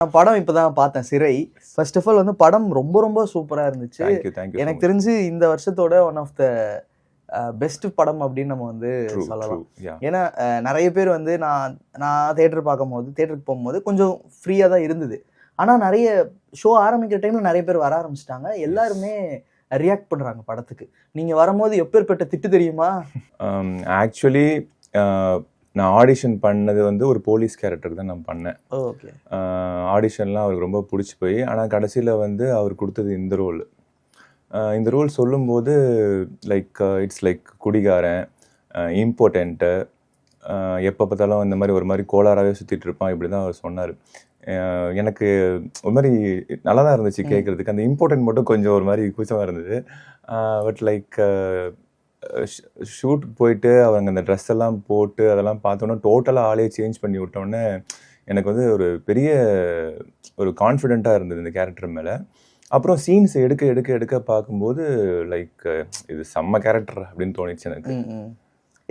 நான் படம் இப்பதான் பார்த்தேன், சிறை. ஃபர்ஸ்ட் ஆஃப் ஆல் வந்து படம் ரொம்ப ரொம்ப சூப்பரா இருந்துச்சு. தேங்க்யூ. எனக்கு தெரிஞ்சு இந்த வருஷத்தோட ஒன் ஆஃப் த பெஸ்ட் படம் அப்படின்னு நம்ம வந்து சொல்லலாம். ஏன்னா நிறைய பேர் வந்து நான் தேட்டருக்கு போகும்போது கொஞ்சம் ஃப்ரீயா தான் இருந்தது. ஆனா நிறைய ஷோ ஆரம்பிக்கிற டைம்ல நிறைய பேர் வர ஆரம்பிச்சிட்டாங்க. எல்லாருமே ரியாக்ட் பண்றாங்க படத்துக்கு. நீங்க வரும்போது எப்பேற்பட்ட திட்டு தெரியுமா? ஆக்சுவலி நான் ஆடிஷன் பண்ணது வந்து ஒரு போலீஸ் கேரக்டருக்கு தான் நான் பண்ணேன். ஓகே. ஆடிஷன்லாம் அவருக்கு ரொம்ப பிடிச்சி போய், ஆனால் கடைசியில் வந்து அவர் கொடுத்தது இந்த ரோல். இந்த ரோல் சொல்லும்போது இட்ஸ் லைக் குடிகாரன், இம்பார்ட்டண்ட்டு, எப்போ பார்த்தாலும் இந்த மாதிரி ஒரு மாதிரி கோளாறாகவே சுற்றிட்டு இருப்பான், இப்படி தான் அவர் சொன்னார். எனக்கு ஒரு மாதிரி நல்லா தான் இருந்துச்சு கேட்குறதுக்கு. அந்த இம்பார்ட்டன்ட் மட்டும் கொஞ்சம் ஒரு மாதிரி கூச்சமாக இருந்தது. பட் ஷூட் போயிட்டு அவங்க அந்த ட்ரெஸ் எல்லாம் போட்டு அதெல்லாம் பார்த்தோன்னா டோட்டலாக ஆளே சேஞ்ச் பண்ணி விட்டோன்னே எனக்கு வந்து ஒரு பெரிய ஒரு கான்ஃபிடென்ட்டாக இருந்தது இந்த கேரக்டர் மேலே. அப்புறம் சீன்ஸ் எடுக்க பார்க்கும்போது இது செம்ம கேரக்டர் அப்படின்னு தோணிச்சு எனக்கு.